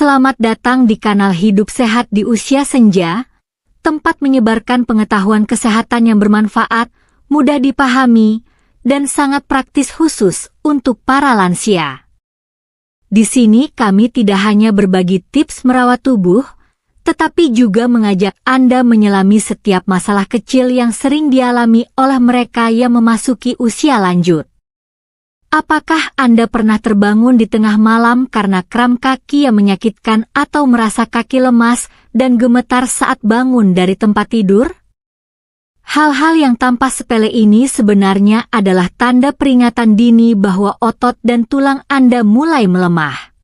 Selamat datang di kanal Hidup Sehat di Usia Senja, tempat menyebarkan pengetahuan kesehatan yang bermanfaat, mudah dipahami, dan sangat praktis khusus untuk para lansia. Di sini kami tidak hanya berbagi tips merawat tubuh, tetapi juga mengajak Anda menyelami setiap masalah kecil yang sering dialami oleh mereka yang memasuki usia lanjut. Apakah Anda pernah terbangun di tengah malam karena kram kaki yang menyakitkan atau merasa kaki lemas dan gemetar saat bangun dari tempat tidur? Hal-hal yang tampak sepele ini sebenarnya adalah tanda peringatan dini bahwa otot dan tulang Anda mulai melemah.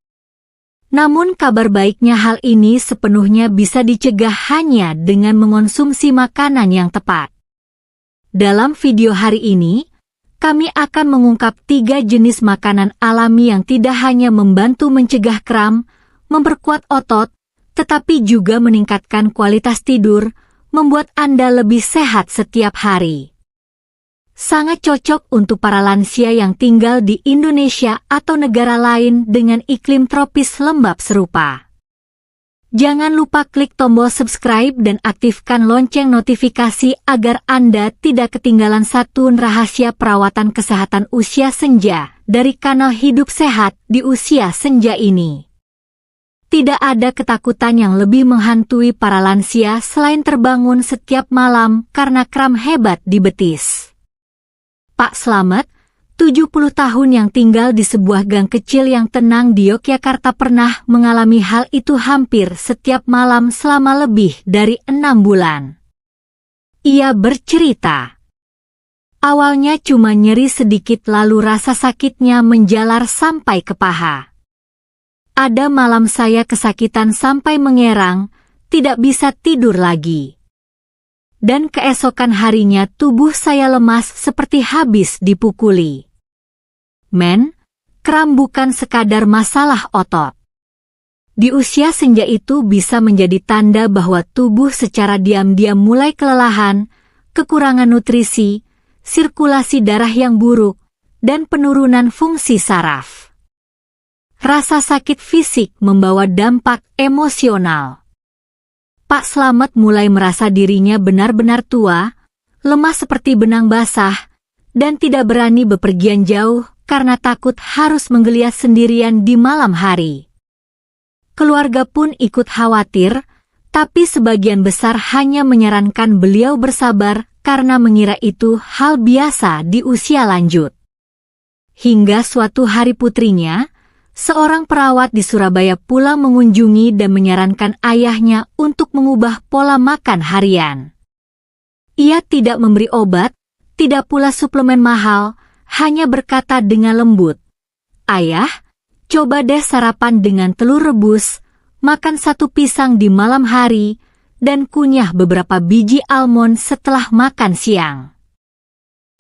Namun kabar baiknya hal ini sepenuhnya bisa dicegah hanya dengan mengonsumsi makanan yang tepat. Dalam video hari ini, kami akan mengungkap 3 jenis makanan alami yang tidak hanya membantu mencegah kram, memperkuat otot, tetapi juga meningkatkan kualitas tidur, membuat Anda lebih sehat setiap hari. Sangat cocok untuk para lansia yang tinggal di Indonesia atau negara lain dengan iklim tropis lembab serupa. Jangan lupa klik tombol subscribe dan aktifkan lonceng notifikasi agar Anda tidak ketinggalan satu rahasia perawatan kesehatan usia senja dari kanal Hidup Sehat di Usia Senja ini. Tidak ada ketakutan yang lebih menghantui para lansia selain terbangun setiap malam karena kram hebat di betis. Pak Slamet, 70 tahun yang tinggal di sebuah gang kecil yang tenang di Yogyakarta pernah mengalami hal itu hampir setiap malam selama lebih dari 6 bulan. Ia bercerita, awalnya cuma nyeri sedikit lalu rasa sakitnya menjalar sampai ke paha. Ada malam saya kesakitan sampai mengerang, tidak bisa tidur lagi. Dan keesokan harinya tubuh saya lemas seperti habis dipukuli. Men, kram bukan sekadar masalah otot. Di usia senja itu bisa menjadi tanda bahwa tubuh secara diam-diam mulai kelelahan, kekurangan nutrisi, sirkulasi darah yang buruk, dan penurunan fungsi saraf. Rasa sakit fisik membawa dampak emosional. Pak Slamet mulai merasa dirinya benar-benar tua, lemah seperti benang basah, dan tidak berani bepergian jauh karena takut harus menggeliat sendirian di malam hari. Keluarga pun ikut khawatir, tapi sebagian besar hanya menyarankan beliau bersabar karena mengira itu hal biasa di usia lanjut. Hingga suatu hari putrinya, seorang perawat di Surabaya pulang mengunjungi dan menyarankan ayahnya untuk mengubah pola makan harian. Ia tidak memberi obat, tidak pula suplemen mahal, hanya berkata dengan lembut, "Ayah, coba deh sarapan dengan telur rebus, makan 1 pisang di malam hari, dan kunyah beberapa biji almond setelah makan siang."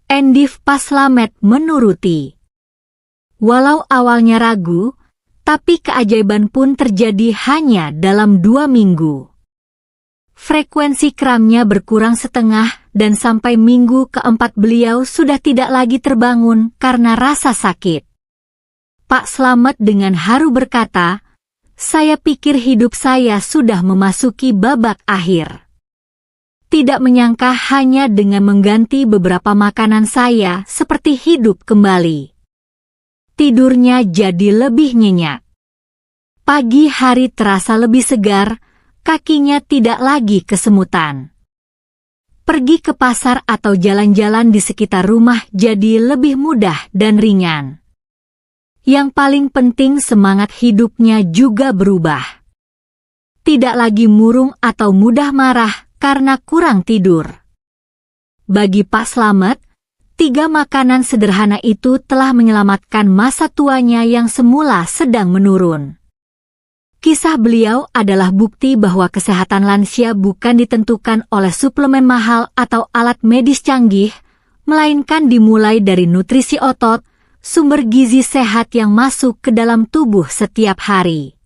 Endif Pak Slamet menuruti. Walau awalnya ragu, tapi keajaiban pun terjadi hanya dalam 2 minggu. Frekuensi kramnya berkurang setengah dan sampai minggu keempat beliau sudah tidak lagi terbangun karena rasa sakit. Pak Slamet dengan haru berkata, "Saya pikir hidup saya sudah memasuki babak akhir." Tidak menyangka hanya dengan mengganti beberapa makanan saya seperti hidup kembali. Tidurnya jadi lebih nyenyak. Pagi hari terasa lebih segar, kakinya tidak lagi kesemutan. Pergi ke pasar atau jalan-jalan di sekitar rumah jadi lebih mudah dan ringan. Yang paling penting semangat hidupnya juga berubah. Tidak lagi murung atau mudah marah karena kurang tidur. Bagi Pak Slamet, 3 makanan sederhana itu telah menyelamatkan masa tuanya yang semula sedang menurun. Kisah beliau adalah bukti bahwa kesehatan lansia bukan ditentukan oleh suplemen mahal atau alat medis canggih, melainkan dimulai dari nutrisi otot, sumber gizi sehat yang masuk ke dalam tubuh setiap hari.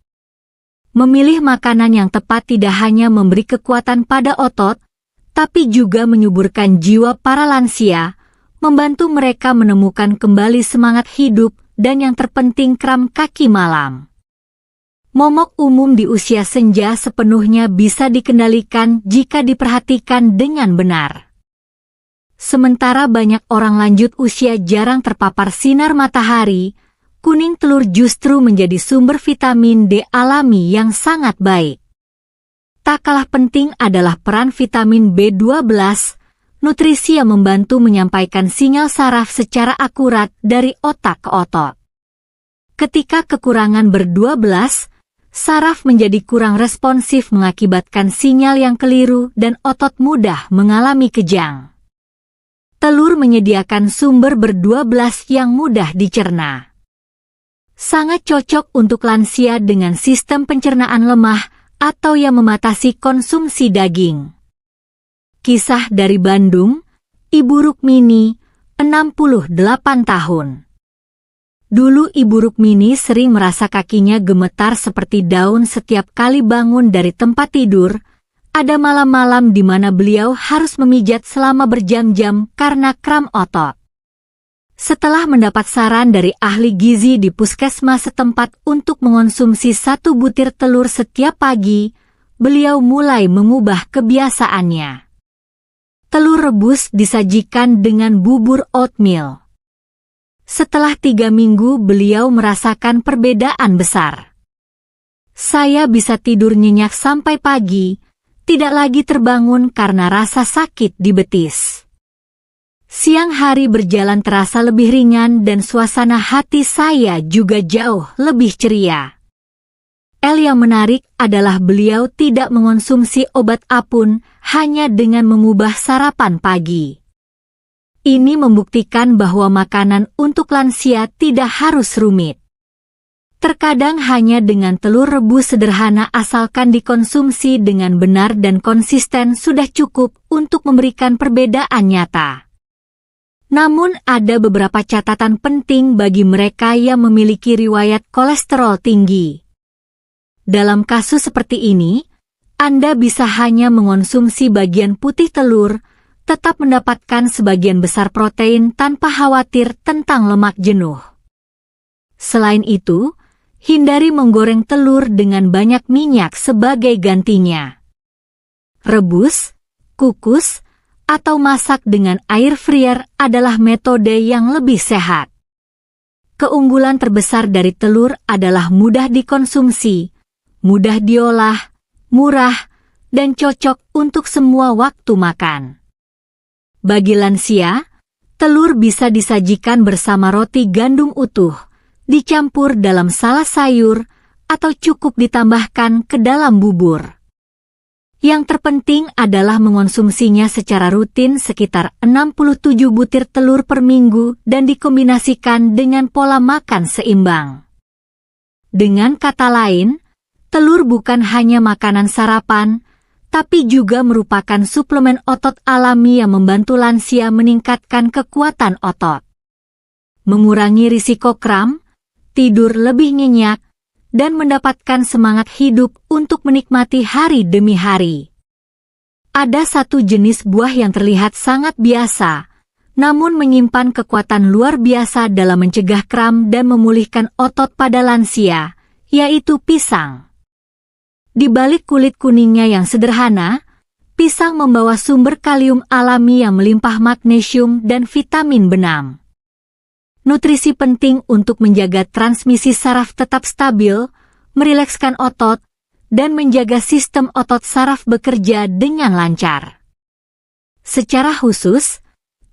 Memilih makanan yang tepat tidak hanya memberi kekuatan pada otot, tapi juga menyuburkan jiwa para lansia, membantu mereka menemukan kembali semangat hidup dan yang terpenting kram kaki malam. Momok umum di usia senja sepenuhnya bisa dikendalikan jika diperhatikan dengan benar. Sementara banyak orang lanjut usia jarang terpapar sinar matahari, kuning telur justru menjadi sumber vitamin D alami yang sangat baik. Tak kalah penting adalah peran vitamin B12, nutrisi yang membantu menyampaikan sinyal saraf secara akurat dari otak ke otot. Ketika kekurangan ber-12, saraf menjadi kurang responsif mengakibatkan sinyal yang keliru dan otot mudah mengalami kejang. Telur menyediakan sumber ber-12 yang mudah dicerna. Sangat cocok untuk lansia dengan sistem pencernaan lemah atau yang membatasi konsumsi daging. Kisah dari Bandung, Ibu Rukmini, 68 tahun. Dulu Ibu Rukmini sering merasa kakinya gemetar seperti daun setiap kali bangun dari tempat tidur. Ada malam-malam di mana beliau harus memijat selama berjam-jam karena kram otot. Setelah mendapat saran dari ahli gizi di puskesmas setempat untuk mengonsumsi 1 butir telur setiap pagi, beliau mulai mengubah kebiasaannya. Telur rebus disajikan dengan bubur oatmeal. Setelah 3 minggu beliau merasakan perbedaan besar. Saya bisa tidur nyenyak sampai pagi, tidak lagi terbangun karena rasa sakit di betis. Siang hari berjalan terasa lebih ringan dan suasana hati saya juga jauh lebih ceria. Yang menarik adalah beliau tidak mengonsumsi obat apun hanya dengan mengubah sarapan pagi. Ini membuktikan bahwa makanan untuk lansia tidak harus rumit. Terkadang hanya dengan telur rebus sederhana asalkan dikonsumsi dengan benar dan konsisten sudah cukup untuk memberikan perbedaan nyata. Namun ada beberapa catatan penting bagi mereka yang memiliki riwayat kolesterol tinggi. Dalam kasus seperti ini, Anda bisa hanya mengonsumsi bagian putih telur, tetap mendapatkan sebagian besar protein tanpa khawatir tentang lemak jenuh. Selain itu, hindari menggoreng telur dengan banyak minyak sebagai gantinya. Rebus, kukus, atau masak dengan air fryer adalah metode yang lebih sehat. Keunggulan terbesar dari telur adalah mudah dikonsumsi, mudah diolah, murah, dan cocok untuk semua waktu makan. Bagi lansia, telur bisa disajikan bersama roti gandum utuh, dicampur dalam salad sayur, atau cukup ditambahkan ke dalam bubur. Yang terpenting adalah mengonsumsinya secara rutin sekitar 67 butir telur per minggu dan dikombinasikan dengan pola makan seimbang. Dengan kata lain, telur bukan hanya makanan sarapan, tapi juga merupakan suplemen otot alami yang membantu lansia meningkatkan kekuatan otot, mengurangi risiko kram, tidur lebih nyenyak, dan mendapatkan semangat hidup untuk menikmati hari demi hari. Ada satu jenis buah yang terlihat sangat biasa, namun menyimpan kekuatan luar biasa dalam mencegah kram dan memulihkan otot pada lansia, yaitu pisang. Di balik kulit kuningnya yang sederhana, pisang membawa sumber kalium alami yang melimpah magnesium dan vitamin B6. Nutrisi penting untuk menjaga transmisi saraf tetap stabil, merilekskan otot, dan menjaga sistem otot saraf bekerja dengan lancar. Secara khusus,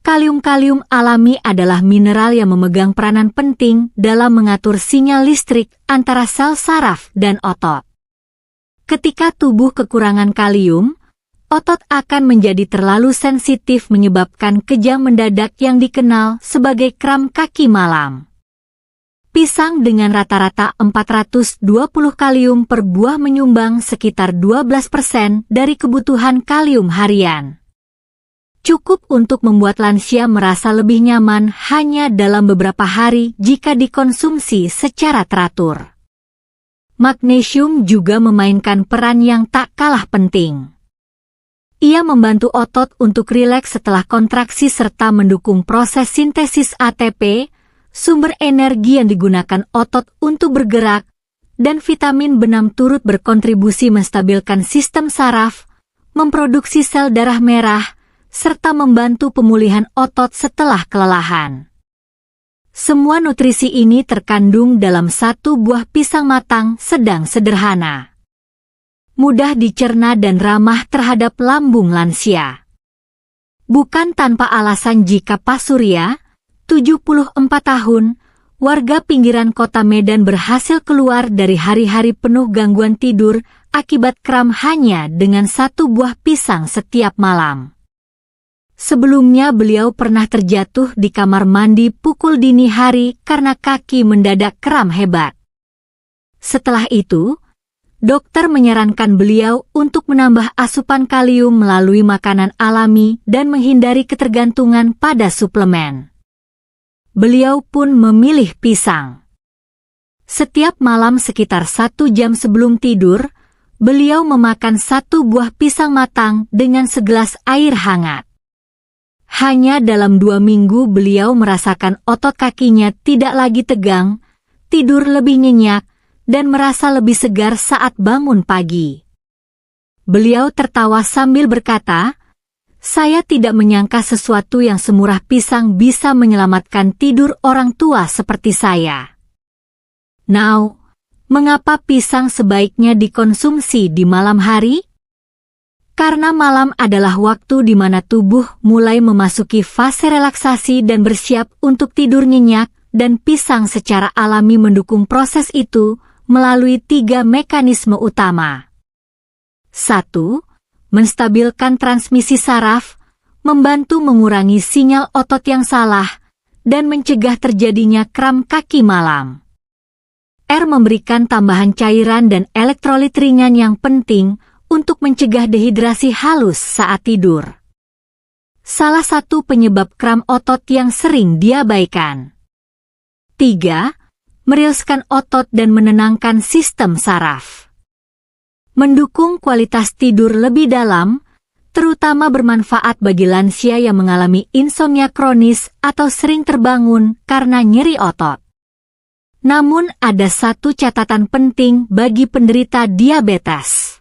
kalium-kalium alami adalah mineral yang memegang peranan penting dalam mengatur sinyal listrik antara sel saraf dan otot. Ketika tubuh kekurangan kalium, otot akan menjadi terlalu sensitif menyebabkan kejang mendadak yang dikenal sebagai kram kaki malam. Pisang dengan rata-rata 420 kalium per buah menyumbang sekitar 12% dari kebutuhan kalium harian. Cukup untuk membuat lansia merasa lebih nyaman hanya dalam beberapa hari jika dikonsumsi secara teratur. Magnesium juga memainkan peran yang tak kalah penting. Ia membantu otot untuk rileks setelah kontraksi serta mendukung proses sintesis ATP, sumber energi yang digunakan otot untuk bergerak, dan vitamin B6 turut berkontribusi menstabilkan sistem saraf, memproduksi sel darah merah, serta membantu pemulihan otot setelah kelelahan. Semua nutrisi ini terkandung dalam satu buah pisang matang sedang sederhana. Mudah dicerna dan ramah terhadap lambung lansia. Bukan tanpa alasan jika Pak Surya, 74 tahun, warga pinggiran kota Medan berhasil keluar dari hari-hari penuh gangguan tidur akibat kram hanya dengan satu buah pisang setiap malam. Sebelumnya beliau pernah terjatuh di kamar mandi pukul dini hari karena kaki mendadak kram hebat. Setelah itu, dokter menyarankan beliau untuk menambah asupan kalium melalui makanan alami dan menghindari ketergantungan pada suplemen. Beliau pun memilih pisang. Setiap malam sekitar 1 jam sebelum tidur, beliau memakan satu buah pisang matang dengan segelas air hangat. Hanya dalam 2 minggu beliau merasakan otot kakinya tidak lagi tegang, tidur lebih nyenyak, dan merasa lebih segar saat bangun pagi. Beliau tertawa sambil berkata, "Saya tidak menyangka sesuatu yang semurah pisang bisa menyelamatkan tidur orang tua seperti saya." Now, mengapa pisang sebaiknya dikonsumsi di malam hari? Karena malam adalah waktu di mana tubuh mulai memasuki fase relaksasi dan bersiap untuk tidur nyenyak, dan pisang secara alami mendukung proses itu melalui 3 mekanisme utama. 1. Menstabilkan transmisi saraf, membantu mengurangi sinyal otot yang salah, dan mencegah terjadinya kram kaki malam. R. Memberikan tambahan cairan dan elektrolit ringan yang penting untuk mencegah dehidrasi halus saat tidur. Salah satu penyebab kram otot yang sering diabaikan. 3. Meriuskan otot dan menenangkan sistem saraf. Mendukung kualitas tidur lebih dalam, terutama bermanfaat bagi lansia yang mengalami insomnia kronis atau sering terbangun karena nyeri otot. Namun ada satu catatan penting bagi penderita diabetes.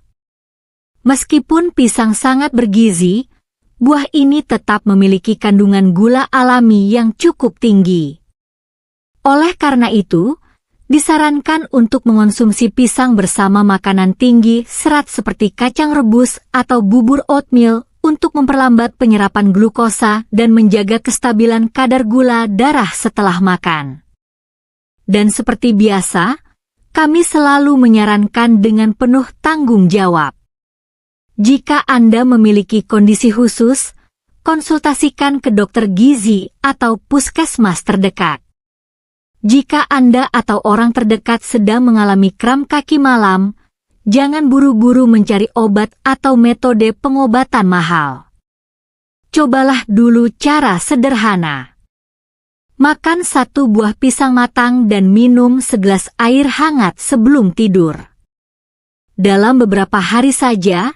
Meskipun pisang sangat bergizi, buah ini tetap memiliki kandungan gula alami yang cukup tinggi. Oleh karena itu, disarankan untuk mengonsumsi pisang bersama makanan tinggi serat seperti kacang rebus atau bubur oatmeal untuk memperlambat penyerapan glukosa dan menjaga kestabilan kadar gula darah setelah makan. Dan seperti biasa, kami selalu menyarankan dengan penuh tanggung jawab. Jika Anda memiliki kondisi khusus, konsultasikan ke dokter gizi atau puskesmas terdekat. Jika Anda atau orang terdekat sedang mengalami kram kaki malam, jangan buru-buru mencari obat atau metode pengobatan mahal. Cobalah dulu cara sederhana. Makan satu buah pisang matang dan minum segelas air hangat sebelum tidur. Dalam beberapa hari saja,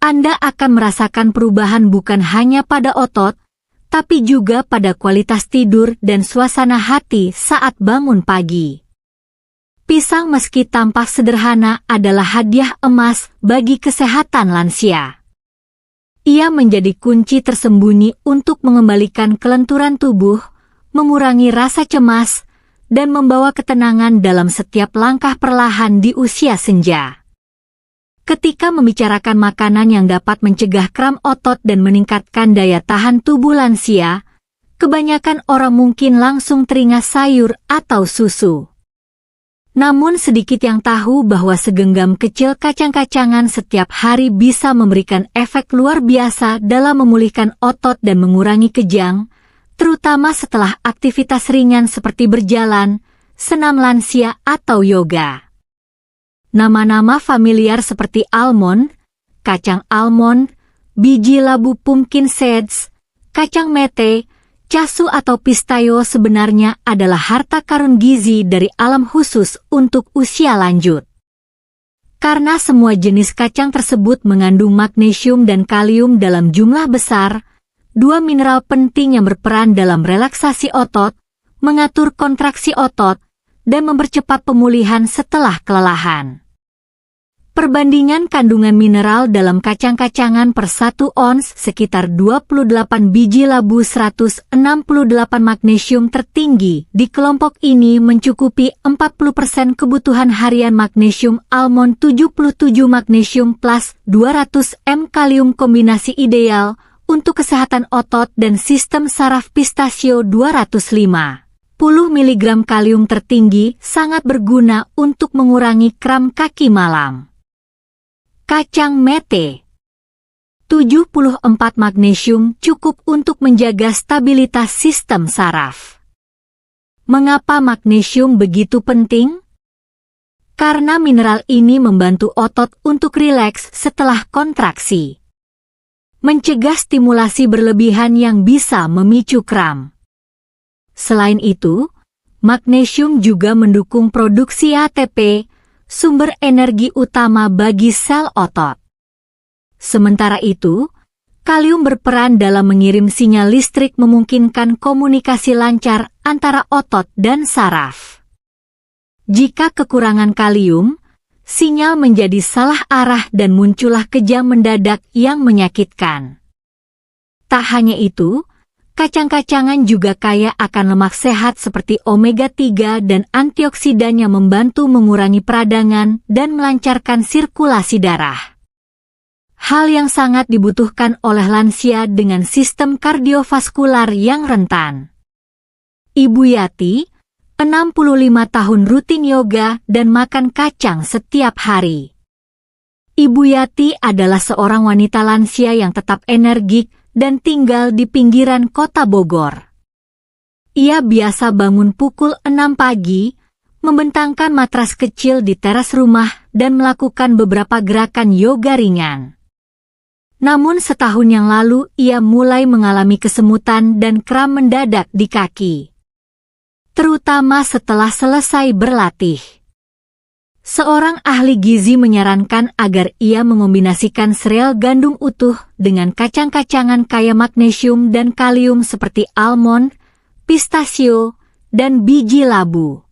Anda akan merasakan perubahan bukan hanya pada otot, tapi juga pada kualitas tidur dan suasana hati saat bangun pagi. Pisang meski tampak sederhana adalah hadiah emas bagi kesehatan lansia. Ia menjadi kunci tersembunyi untuk mengembalikan kelenturan tubuh, mengurangi rasa cemas, dan membawa ketenangan dalam setiap langkah perlahan di usia senja. Ketika membicarakan makanan yang dapat mencegah kram otot dan meningkatkan daya tahan tubuh lansia, kebanyakan orang mungkin langsung teringat sayur atau susu. Namun sedikit yang tahu bahwa segenggam kecil kacang-kacangan setiap hari bisa memberikan efek luar biasa dalam memulihkan otot dan mengurangi kejang, terutama setelah aktivitas ringan seperti berjalan, senam lansia atau yoga. Nama-nama familiar seperti almond, kacang almond, biji labu pumpkin seeds, kacang mete, casu atau pistachio sebenarnya adalah harta karun gizi dari alam khusus untuk usia lanjut. Karena semua jenis kacang tersebut mengandung magnesium dan kalium dalam jumlah besar, 2 mineral penting yang berperan dalam relaksasi otot, mengatur kontraksi otot, dan mempercepat pemulihan setelah kelelahan. Perbandingan kandungan mineral dalam kacang-kacangan per 1 ons sekitar 28 biji labu 168 magnesium tertinggi di kelompok ini mencukupi 40% kebutuhan harian magnesium almond 77 magnesium plus 200 m kalium kombinasi ideal untuk kesehatan otot dan sistem saraf pistasio 205. 10 mg kalium tertinggi sangat berguna untuk mengurangi kram kaki malam. Kacang mete 74 magnesium cukup untuk menjaga stabilitas sistem saraf. Mengapa magnesium begitu penting? Karena mineral ini membantu otot untuk rileks setelah kontraksi. Mencegah stimulasi berlebihan yang bisa memicu kram. Selain itu, magnesium juga mendukung produksi ATP, sumber energi utama bagi sel otot. Sementara itu, kalium berperan dalam mengirim sinyal listrik memungkinkan komunikasi lancar antara otot dan saraf. Jika kekurangan kalium, sinyal menjadi salah arah dan muncullah kejang mendadak yang menyakitkan. Tak hanya itu, kacang-kacangan juga kaya akan lemak sehat seperti omega 3 dan antioksidan yang membantu mengurangi peradangan dan melancarkan sirkulasi darah. Hal yang sangat dibutuhkan oleh lansia dengan sistem kardiovaskular yang rentan. Ibu Yati, 65 tahun rutin yoga dan makan kacang setiap hari. Ibu Yati adalah seorang wanita lansia yang tetap energik dan tinggal di pinggiran kota Bogor. Ia biasa bangun pukul 6 pagi, membentangkan matras kecil di teras rumah dan melakukan beberapa gerakan yoga ringan. Namun setahun yang lalu ia mulai mengalami kesemutan dan kram mendadak di kaki. Terutama setelah selesai berlatih. Seorang ahli gizi menyarankan agar ia mengombinasikan sereal gandum utuh dengan kacang-kacangan kaya magnesium dan kalium seperti almond, pistasio, dan biji labu.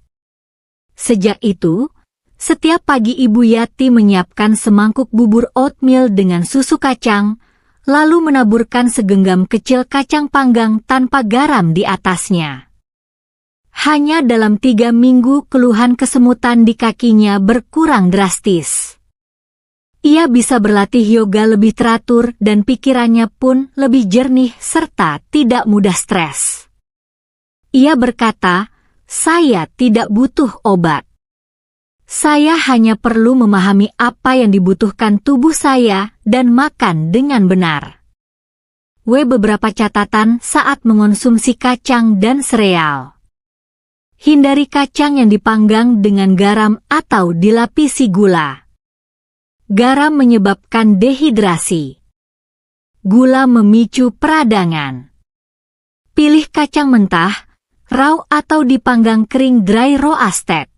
Sejak itu, setiap pagi Ibu Yati menyiapkan semangkuk bubur oatmeal dengan susu kacang, lalu menaburkan segenggam kecil kacang panggang tanpa garam di atasnya. Hanya dalam 3 minggu keluhan kesemutan di kakinya berkurang drastis. Ia bisa berlatih yoga lebih teratur dan pikirannya pun lebih jernih serta tidak mudah stres. Ia berkata, "Saya tidak butuh obat. Saya hanya perlu memahami apa yang dibutuhkan tubuh saya dan makan dengan benar." Beberapa catatan saat mengonsumsi kacang dan sereal. Hindari kacang yang dipanggang dengan garam atau dilapisi gula. Garam menyebabkan dehidrasi. Gula memicu peradangan. Pilih kacang mentah, raw atau dipanggang kering dry roasted.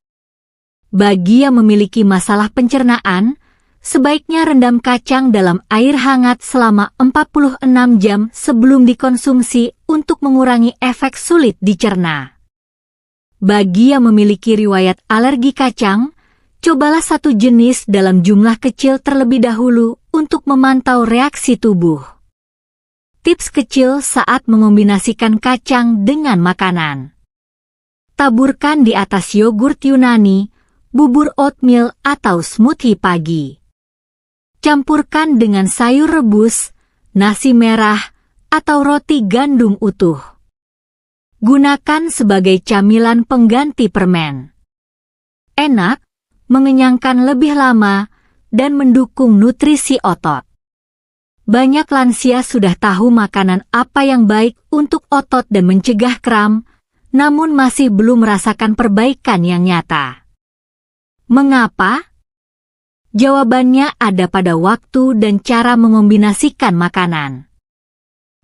Bagi yang memiliki masalah pencernaan, sebaiknya rendam kacang dalam air hangat selama 46 jam sebelum dikonsumsi untuk mengurangi efek sulit dicerna. Bagi yang memiliki riwayat alergi kacang, cobalah satu jenis dalam jumlah kecil terlebih dahulu untuk memantau reaksi tubuh. Tips kecil saat mengombinasikan kacang dengan makanan. Taburkan di atas yogurt Yunani, bubur oatmeal atau smoothie pagi. Campurkan dengan sayur rebus, nasi merah, atau roti gandum utuh. Gunakan sebagai camilan pengganti permen. Enak, mengenyangkan lebih lama, dan mendukung nutrisi otot. Banyak lansia sudah tahu makanan apa yang baik untuk otot dan mencegah kram, namun masih belum merasakan perbaikan yang nyata. Mengapa? Jawabannya ada pada waktu dan cara mengombinasikan makanan.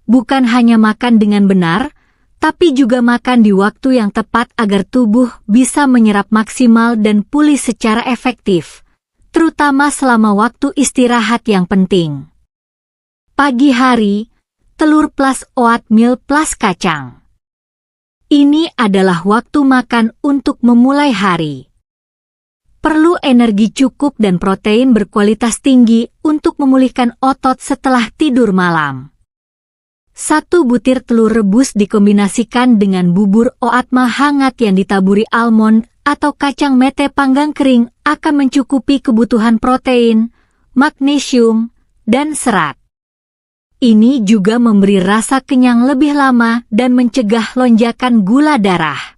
Bukan hanya makan dengan benar, tapi juga makan di waktu yang tepat agar tubuh bisa menyerap maksimal dan pulih secara efektif, terutama selama waktu istirahat yang penting. Pagi hari, telur plus oatmeal plus kacang. Ini adalah waktu makan untuk memulai hari. Perlu energi cukup dan protein berkualitas tinggi untuk memulihkan otot setelah tidur malam. 1 butir telur rebus dikombinasikan dengan bubur oatmeal hangat yang ditaburi almond atau kacang mete panggang kering akan mencukupi kebutuhan protein, magnesium, dan serat. Ini juga memberi rasa kenyang lebih lama dan mencegah lonjakan gula darah.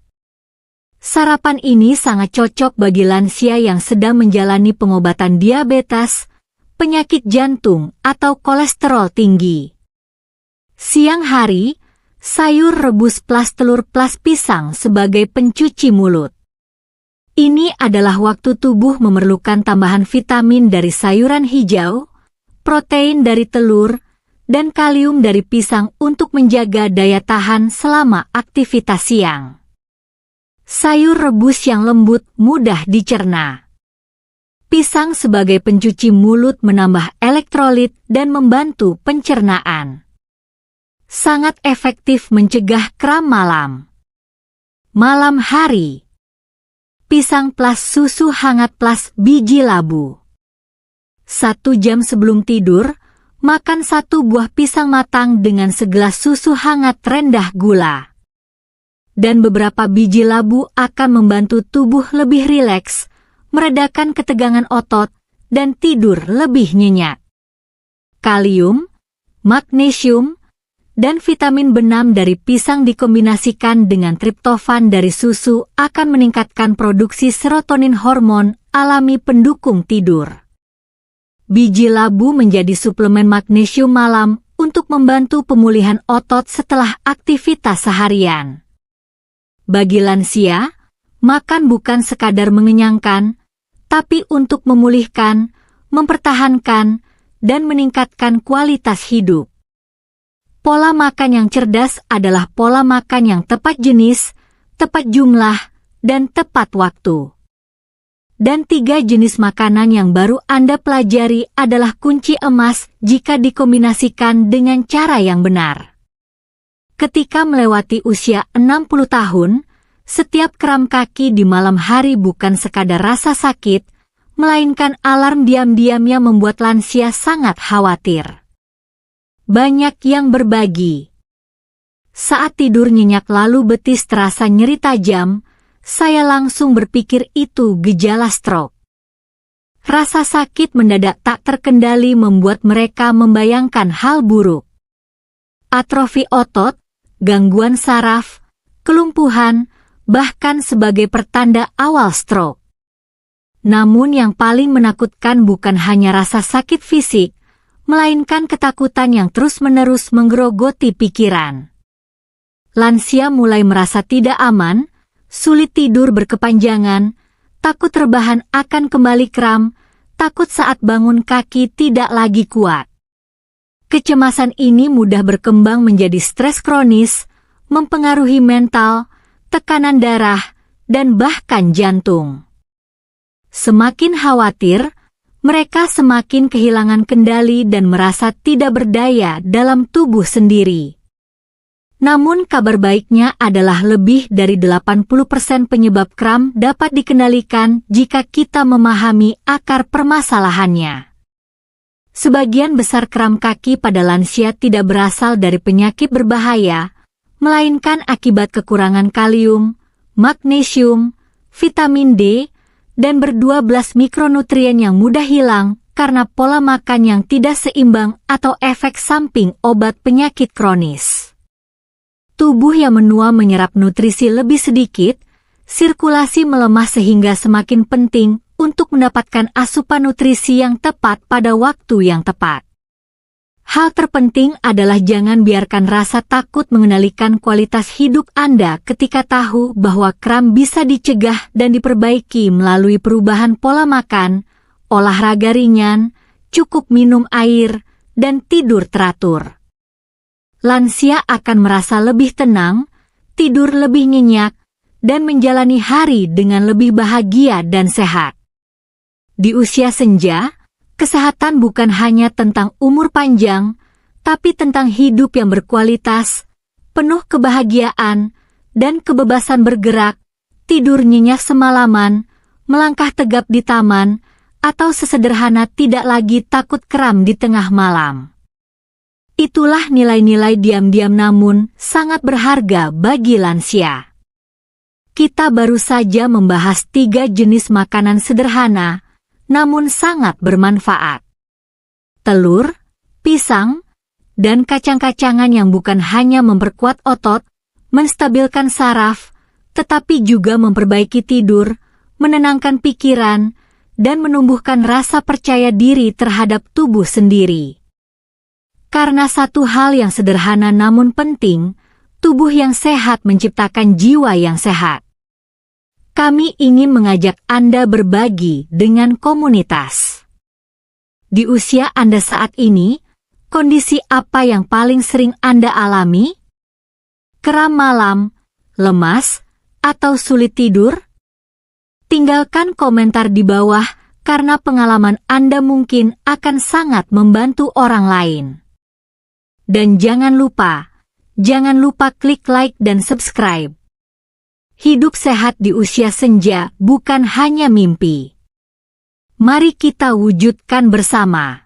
Sarapan ini sangat cocok bagi lansia yang sedang menjalani pengobatan diabetes, penyakit jantung, atau kolesterol tinggi. Siang hari, sayur rebus plus telur plus pisang sebagai pencuci mulut. Ini adalah waktu tubuh memerlukan tambahan vitamin dari sayuran hijau, protein dari telur, dan kalium dari pisang untuk menjaga daya tahan selama aktivitas siang. Sayur rebus yang lembut mudah dicerna. Pisang sebagai pencuci mulut menambah elektrolit dan membantu pencernaan. Sangat efektif mencegah kram malam. Malam hari. Pisang plus susu hangat plus biji labu. 1 jam sebelum tidur, makan 1 buah pisang matang dengan segelas susu hangat rendah gula. Dan beberapa biji labu akan membantu tubuh lebih rileks, meredakan ketegangan otot, dan tidur lebih nyenyak. Kalium, magnesium, dan vitamin B6 dari pisang dikombinasikan dengan triptofan dari susu akan meningkatkan produksi serotonin, hormon alami pendukung tidur. Biji labu menjadi suplemen magnesium malam untuk membantu pemulihan otot setelah aktivitas seharian. Bagi lansia, makan bukan sekadar mengenyangkan, tapi untuk memulihkan, mempertahankan, dan meningkatkan kualitas hidup. Pola makan yang cerdas adalah pola makan yang tepat jenis, tepat jumlah, dan tepat waktu. Dan 3 jenis makanan yang baru Anda pelajari adalah kunci emas jika dikombinasikan dengan cara yang benar. Ketika melewati usia 60 tahun, setiap kram kaki di malam hari bukan sekadar rasa sakit, melainkan alarm diam-diam yang membuat lansia sangat khawatir. Banyak yang berbagi. Saat tidur nyenyak lalu betis terasa nyeri tajam, saya langsung berpikir itu gejala stroke. Rasa sakit mendadak tak terkendali membuat mereka membayangkan hal buruk. Atrofi otot, gangguan saraf, kelumpuhan, bahkan sebagai pertanda awal stroke. Namun yang paling menakutkan bukan hanya rasa sakit fisik, melainkan ketakutan yang terus-menerus menggerogoti pikiran. Lansia mulai merasa tidak aman, sulit tidur berkepanjangan, takut rebahan akan kembali kram, takut saat bangun kaki tidak lagi kuat. Kecemasan ini mudah berkembang menjadi stres kronis, mempengaruhi mental, tekanan darah, dan bahkan jantung. Semakin khawatir, mereka semakin kehilangan kendali dan merasa tidak berdaya dalam tubuh sendiri. Namun kabar baiknya adalah lebih dari 80% penyebab kram dapat dikendalikan jika kita memahami akar permasalahannya. Sebagian besar kram kaki pada lansia tidak berasal dari penyakit berbahaya, melainkan akibat kekurangan kalium, magnesium, vitamin D, dan ber-12 mikronutrien yang mudah hilang karena pola makan yang tidak seimbang atau efek samping obat penyakit kronis. Tubuh yang menua menyerap nutrisi lebih sedikit, sirkulasi melemah sehingga semakin penting untuk mendapatkan asupan nutrisi yang tepat pada waktu yang tepat. Hal terpenting adalah jangan biarkan rasa takut mengendalikan kualitas hidup Anda ketika tahu bahwa kram bisa dicegah dan diperbaiki melalui perubahan pola makan, olahraga ringan, cukup minum air, dan tidur teratur. Lansia akan merasa lebih tenang, tidur lebih nyenyak, dan menjalani hari dengan lebih bahagia dan sehat. Di usia senja, kesehatan bukan hanya tentang umur panjang, tapi tentang hidup yang berkualitas, penuh kebahagiaan, dan kebebasan bergerak, tidur nyenyak semalaman, melangkah tegap di taman, atau sesederhana tidak lagi takut kram di tengah malam. Itulah nilai-nilai diam-diam namun sangat berharga bagi lansia. Kita baru saja membahas 3 jenis makanan sederhana, namun sangat bermanfaat. Telur, pisang, dan kacang-kacangan yang bukan hanya memperkuat otot, menstabilkan saraf, tetapi juga memperbaiki tidur, menenangkan pikiran, dan menumbuhkan rasa percaya diri terhadap tubuh sendiri. Karena satu hal yang sederhana namun penting, tubuh yang sehat menciptakan jiwa yang sehat. Kami ingin mengajak Anda berbagi dengan komunitas. Di usia Anda saat ini, kondisi apa yang paling sering Anda alami? Kram malam, lemas, atau sulit tidur? Tinggalkan komentar di bawah karena pengalaman Anda mungkin akan sangat membantu orang lain. Dan jangan lupa klik like dan subscribe. Hidup sehat di usia senja bukan hanya mimpi. Mari kita wujudkan bersama.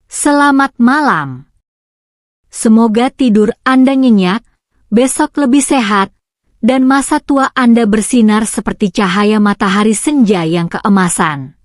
Selamat malam. Semoga tidur Anda nyenyak, besok lebih sehat, dan masa tua Anda bersinar seperti cahaya matahari senja yang keemasan.